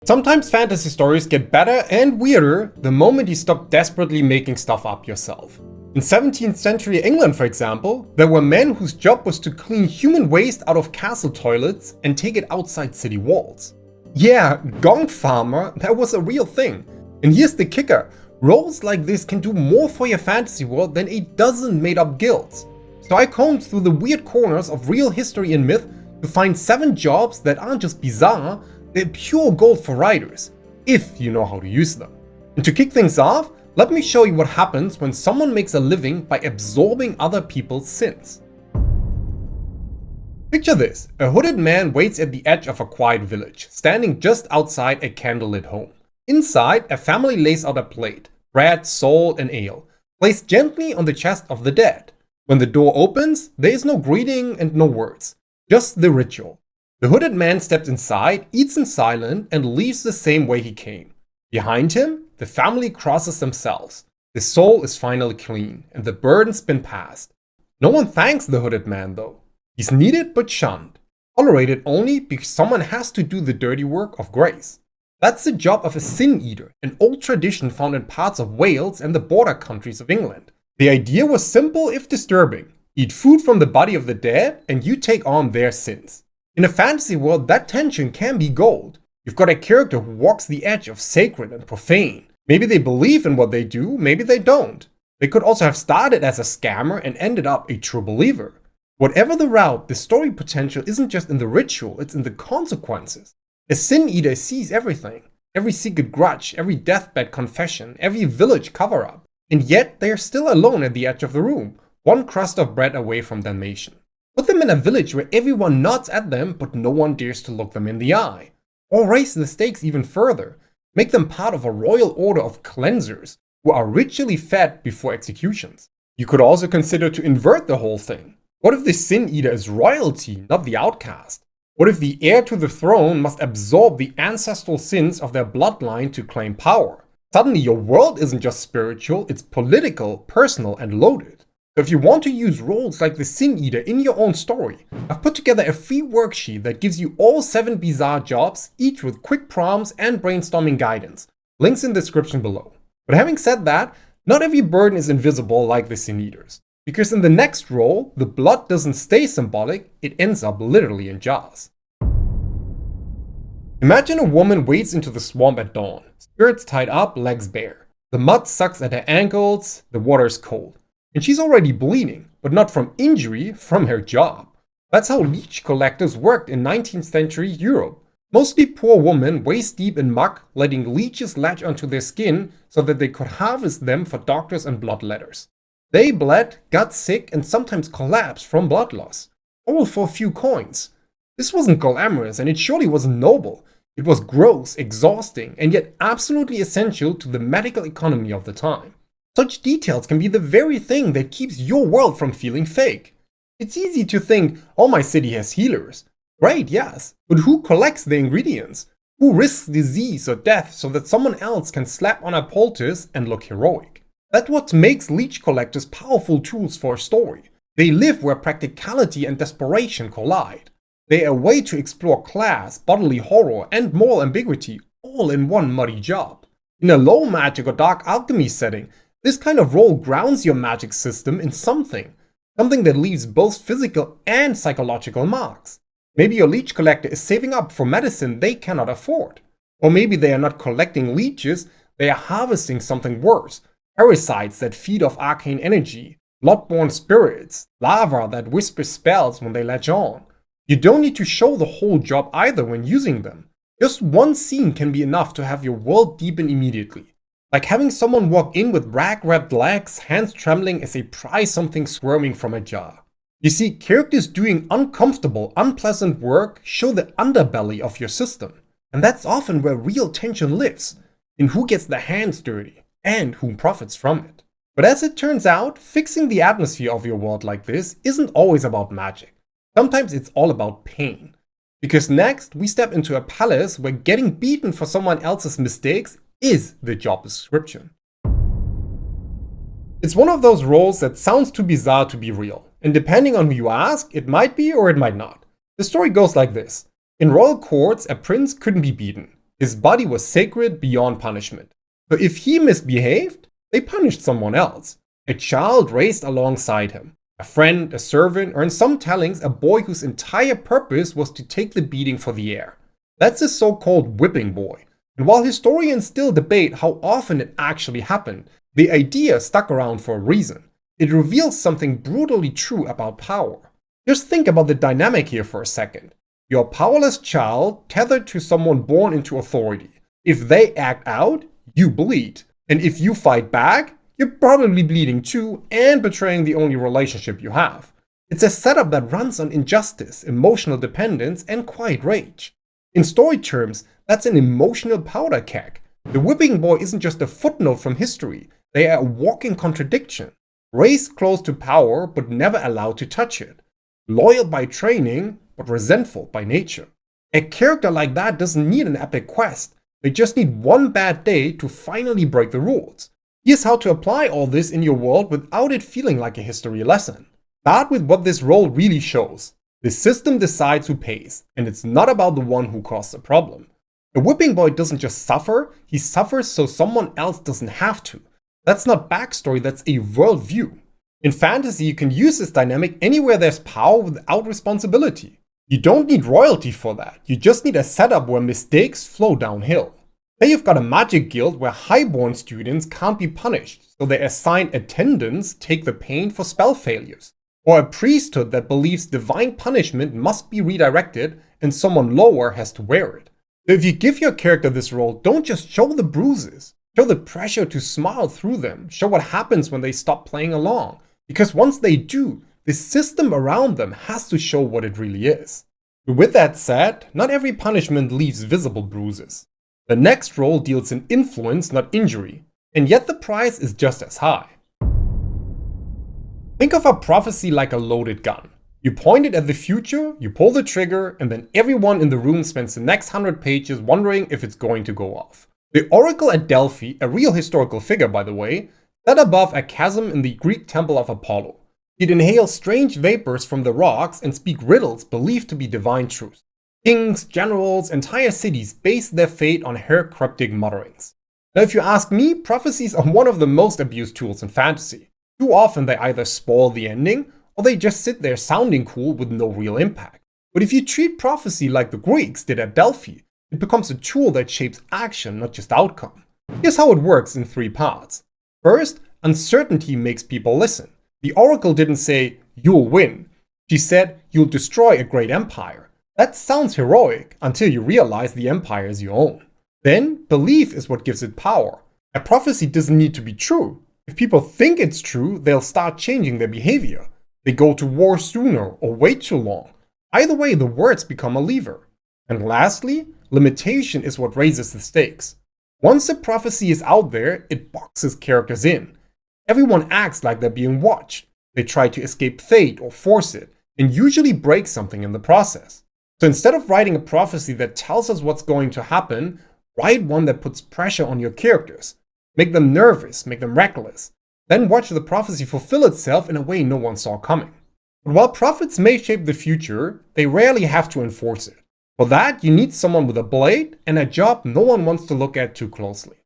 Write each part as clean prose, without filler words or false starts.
Sometimes fantasy stories get better and weirder the moment you stop desperately making stuff up yourself. In 17th century England, for example, there were men whose job was to clean human waste out of castle toilets and take it outside city walls. Yeah, gong farmer, that was a real thing. And here's the kicker, roles like this can do more for your fantasy world than a dozen made-up guilds. So I combed through the weird corners of real history and myth to find 7 jobs that aren't just bizarre, they're pure gold for writers, if you know how to use them. And to kick things off, let me show you what happens when someone makes a living by absorbing other people's sins. Picture this, a hooded man waits at the edge of a quiet village, standing just outside a candlelit home. Inside, a family lays out a plate, bread, salt, and ale, placed gently on the chest of the dead. When the door opens, there is no greeting and no words, just the ritual. The hooded man steps inside, eats in silence, and leaves the same way he came. Behind him, the family crosses themselves. The soul is finally clean, and the burden's been passed. No one thanks the hooded man though. He's needed but shunned. Tolerated only because someone has to do the dirty work of grace. That's the job of a sin eater, an old tradition found in parts of Wales and the border countries of England. The idea was simple if disturbing. Eat food from the body of the dead, and you take on their sins. In a fantasy world, that tension can be gold. You've got a character who walks the edge of sacred and profane. Maybe they believe in what they do, maybe they don't. They could also have started as a scammer and ended up a true believer. Whatever the route, the story potential isn't just in the ritual, it's in the consequences. A sin eater sees everything. Every secret grudge, every deathbed confession, every village cover-up. And yet, they are still alone at the edge of the room, one crust of bread away from damnation. Put them in a village where everyone nods at them, but no one dares to look them in the eye. Or raise the stakes even further. Make them part of a royal order of cleansers, who are ritually fed before executions. You could also consider to invert the whole thing. What if the sin eater is royalty, not the outcast? What if the heir to the throne must absorb the ancestral sins of their bloodline to claim power? Suddenly your world isn't just spiritual, it's political, personal, and loaded. So if you want to use roles like the Sin Eater in your own story, I've put together a free worksheet that gives you all 7 bizarre jobs, each with quick prompts and brainstorming guidance. Links in the description below. But having said that, not every burden is invisible like the Sin Eaters. Because in the next role, the blood doesn't stay symbolic, it ends up literally in jars. Imagine a woman wades into the swamp at dawn, skirts tied up, legs bare. The mud sucks at her ankles, the water is cold. And she's already bleeding, but not from injury, from her job. That's how leech collectors worked in 19th century Europe. Mostly poor women waist deep in muck, letting leeches latch onto their skin so that they could harvest them for doctors and bloodletters. They bled, got sick, and sometimes collapsed from blood loss. All for a few coins. This wasn't glamorous, and it surely wasn't noble. It was gross, exhausting, and yet absolutely essential to the medical economy of the time. Such details can be the very thing that keeps your world from feeling fake. It's easy to think, oh, my city has healers. Great, yes, but who collects the ingredients? Who risks disease or death so that someone else can slap on a poultice and look heroic? That's what makes leech collectors powerful tools for a story. They live where practicality and desperation collide. They are a way to explore class, bodily horror, and moral ambiguity all in one muddy job. In a low magic or dark alchemy setting, this kind of role grounds your magic system in something that leaves both physical and psychological marks. Maybe your leech collector is saving up for medicine they cannot afford. Or maybe they are not collecting leeches, they are harvesting something worse. Parasites that feed off arcane energy, blood-borne spirits, lava that whispers spells when they latch on. You don't need to show the whole job either when using them. Just one scene can be enough to have your world deepen immediately. Like having someone walk in with rag-wrapped legs, hands trembling as they pry something squirming from a jar. You see, characters doing uncomfortable, unpleasant work show the underbelly of your system. And that's often where real tension lives, in who gets their hands dirty, and who profits from it. But as it turns out, fixing the atmosphere of your world like this isn't always about magic. Sometimes it's all about pain. Because next, we step into a palace where getting beaten for someone else's mistakes is the job description. It's one of those roles that sounds too bizarre to be real, and depending on who you ask, it might be or it might not. The story goes like this. In royal courts, a prince couldn't be beaten. His body was sacred beyond punishment. So if he misbehaved, they punished someone else. A child raised alongside him. A friend, a servant, or in some tellings, a boy whose entire purpose was to take the beating for the heir. That's the so-called whipping boy. And while historians still debate how often it actually happened, the idea stuck around for a reason. It reveals something brutally true about power. Just think about the dynamic here for a second. You're a powerless child tethered to someone born into authority. If they act out, you bleed. And if you fight back, you're probably bleeding too and betraying the only relationship you have. It's a setup that runs on injustice, emotional dependence, and quiet rage. In story terms, that's an emotional powder keg. The whipping boy isn't just a footnote from history, they are a walking contradiction. Raised close to power, but never allowed to touch it. Loyal by training, but resentful by nature. A character like that doesn't need an epic quest, they just need one bad day to finally break the rules. Here's how to apply all this in your world without it feeling like a history lesson. Start with what this role really shows. The system decides who pays, and it's not about the one who caused the problem. A whipping boy doesn't just suffer, he suffers so someone else doesn't have to. That's not backstory, that's a worldview. In fantasy, you can use this dynamic anywhere there's power without responsibility. You don't need royalty for that, you just need a setup where mistakes flow downhill. Say you've got a magic guild where highborn students can't be punished, so their assigned attendants take the pain for spell failures. Or a priesthood that believes divine punishment must be redirected and someone lower has to wear it. So if you give your character this role, don't just show the bruises. Show the pressure to smile through them. Show what happens when they stop playing along. Because once they do, the system around them has to show what it really is. But with that said, not every punishment leaves visible bruises. The next role deals in influence, not injury, and yet the price is just as high. Think of a prophecy like a loaded gun. You point it at the future, you pull the trigger, and then everyone in the room spends the next 100 pages wondering if it's going to go off. The oracle at Delphi, a real historical figure by the way, sat above a chasm in the Greek temple of Apollo. He'd inhale strange vapors from the rocks and speak riddles believed to be divine truths. Kings, generals, entire cities based their fate on her cryptic mutterings. Now if you ask me, prophecies are one of the most abused tools in fantasy. Too often they either spoil the ending, or they just sit there sounding cool with no real impact. But if you treat prophecy like the Greeks did at Delphi, it becomes a tool that shapes action, not just outcome. Here's how it works in 3 parts. First, uncertainty makes people listen. The oracle didn't say, "You'll win." She said, "You'll destroy a great empire." That sounds heroic until you realize the empire is your own. Then, belief is what gives it power. A prophecy doesn't need to be true. If people think it's true, they'll start changing their behavior. They go to war sooner or wait too long. Either way, the words become a lever. And lastly, limitation is what raises the stakes. Once a prophecy is out there, it boxes characters in. Everyone acts like they're being watched. They try to escape fate or force it, and usually break something in the process. So instead of writing a prophecy that tells us what's going to happen, write one that puts pressure on your characters. Make them nervous, make them reckless. Then watch the prophecy fulfill itself in a way no one saw coming. But while prophets may shape the future, they rarely have to enforce it. For that, you need someone with a blade and a job no one wants to look at too closely.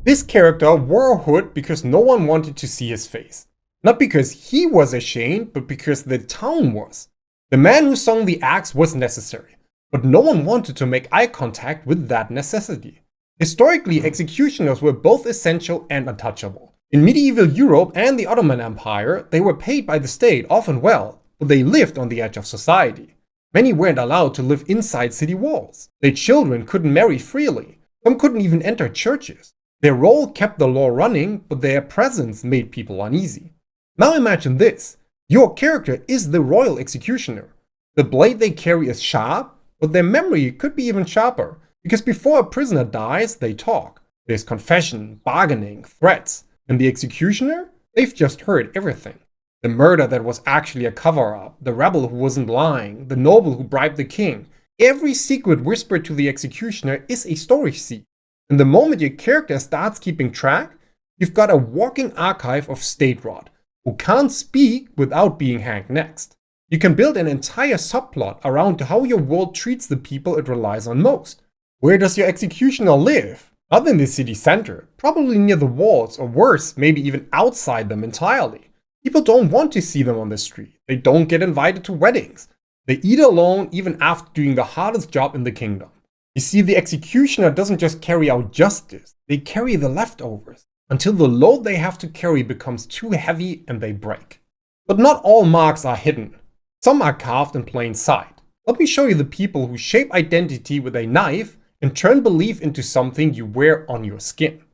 This character wore a hood because no one wanted to see his face. Not because he was ashamed, but because the town was. The man who sung the axe was necessary, but no one wanted to make eye contact with that necessity. Historically, executioners were both essential and untouchable. In medieval Europe and the Ottoman Empire, they were paid by the state, often well, but they lived on the edge of society. Many weren't allowed to live inside city walls. Their children couldn't marry freely. Some couldn't even enter churches. Their role kept the law running, but their presence made people uneasy. Now imagine this. Your character is the royal executioner. The blade they carry is sharp, but their memory could be even sharper, because before a prisoner dies, they talk. There's confession, bargaining, threats, and the executioner? They've just heard everything. The murder that was actually a cover-up, the rebel who wasn't lying, the noble who bribed the king. Every secret whispered to the executioner is a story seed. And the moment your character starts keeping track, you've got a walking archive of state rot, who can't speak without being hanged next. You can build an entire subplot around how your world treats the people it relies on most. Where does your executioner live? Not in the city center, probably near the walls, or worse, maybe even outside them entirely. People don't want to see them on the street. They don't get invited to weddings. They eat alone even after doing the hardest job in the kingdom. You see, the executioner doesn't just carry out justice, they carry the leftovers, until the load they have to carry becomes too heavy and they break. But not all marks are hidden. Some are carved in plain sight. Let me show you the people who shape identity with a knife and turn belief into something you wear on your skin.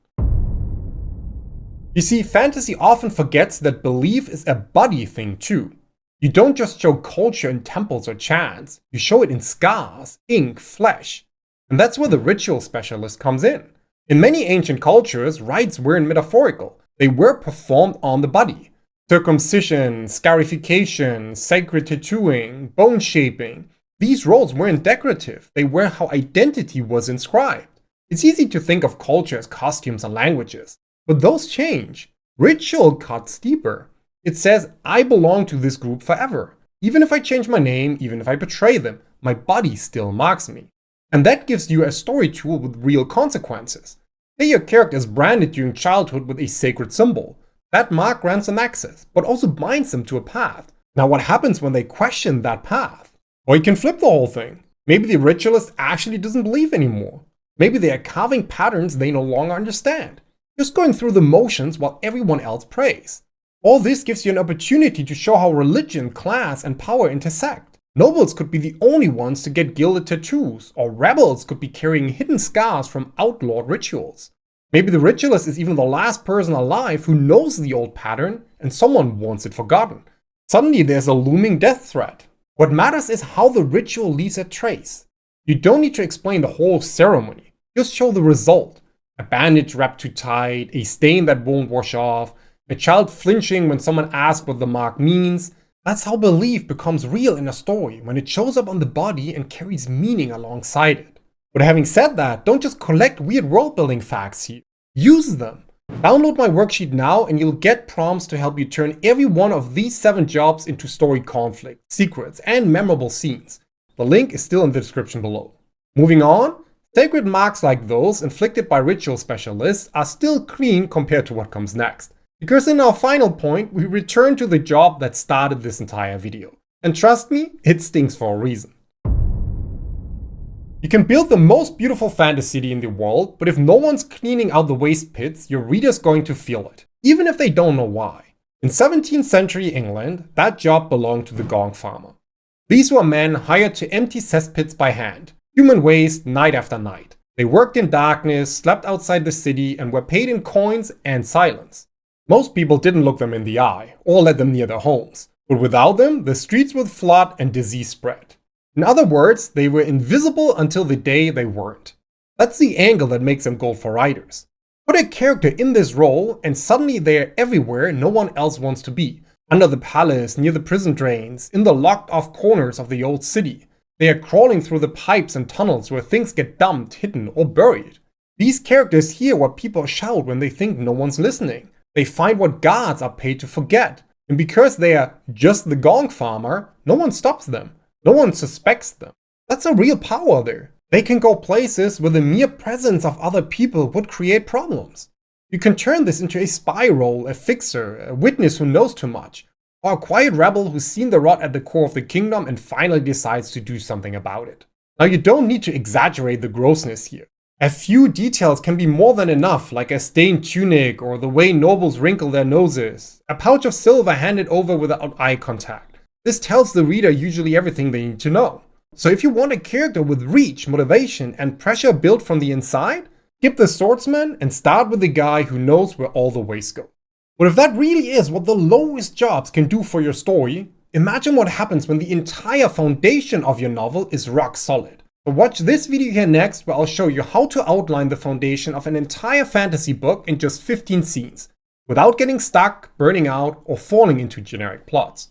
You see, fantasy often forgets that belief is a body thing too. You don't just show culture in temples or chants, you show it in scars, ink, flesh. And that's where the ritual specialist comes in. In many ancient cultures, rites weren't metaphorical, they were performed on the body. Circumcision, scarification, sacred tattooing, bone shaping. These roles weren't decorative, they were how identity was inscribed. It's easy to think of culture as costumes and languages, but those change. Ritual cuts deeper. It says, I belong to this group forever. Even if I change my name, even if I betray them, my body still marks me. And that gives you a story tool with real consequences. Say your character is branded during childhood with a sacred symbol. That mark grants them access, but also binds them to a path. Now what happens when they question that path? Or you can flip the whole thing. Maybe the ritualist actually doesn't believe anymore. Maybe they are carving patterns they no longer understand. Just going through the motions while everyone else prays. All this gives you an opportunity to show how religion, class, and power intersect. Nobles could be the only ones to get gilded tattoos, or rebels could be carrying hidden scars from outlawed rituals. Maybe the ritualist is even the last person alive who knows the old pattern and someone wants it forgotten. Suddenly there's a looming death threat. What matters is how the ritual leaves a trace. You don't need to explain the whole ceremony, just show the result. A bandage wrapped too tight, a stain that won't wash off, a child flinching when someone asks what the mark means. That's how belief becomes real in a story, when it shows up on the body and carries meaning alongside it. But having said that, don't just collect weird world-building facts here. Use them. Download my worksheet now and you'll get prompts to help you turn every one of these 7 jobs into story conflict, secrets, and memorable scenes. The link is still in the description below. Moving on, sacred marks like those inflicted by ritual specialists are still clean compared to what comes next. Because in our final point, we return to the job that started this entire video. And trust me, it stings for a reason. You can build the most beautiful fantasy city in the world, but if no one's cleaning out the waste pits, your reader's going to feel it, even if they don't know why. In 17th century England, that job belonged to the gong farmer. These were men hired to empty cesspits by hand, human waste night after night. They worked in darkness, slept outside the city, and were paid in coins and silence. Most people didn't look them in the eye, or let them near their homes. But without them, the streets would flood and disease spread. In other words, they were invisible until the day they weren't. That's the angle that makes them gold for writers. Put a character in this role, and suddenly they are everywhere no one else wants to be. Under the palace, near the prison drains, in the locked off corners of the old city. They are crawling through the pipes and tunnels where things get dumped, hidden, or buried. These characters hear what people shout when they think no one's listening. They find what guards are paid to forget. And because they are just the gong farmer, no one stops them. No one suspects them. That's a real power there. They can go places where the mere presence of other people would create problems. You can turn this into a spy role, a fixer, a witness who knows too much, or a quiet rebel who's seen the rot at the core of the kingdom and finally decides to do something about it. Now you don't need to exaggerate the grossness here. A few details can be more than enough, like a stained tunic or the way nobles wrinkle their noses, a pouch of silver handed over without eye contact. This tells the reader usually everything they need to know. So if you want a character with reach, motivation, and pressure built from the inside, skip the swordsman and start with the guy who knows where all the waste go. But if that really is what the lowest jobs can do for your story, imagine what happens when the entire foundation of your novel is rock solid. So watch this video here next, where I'll show you how to outline the foundation of an entire fantasy book in just 15 scenes, without getting stuck, burning out, or falling into generic plots.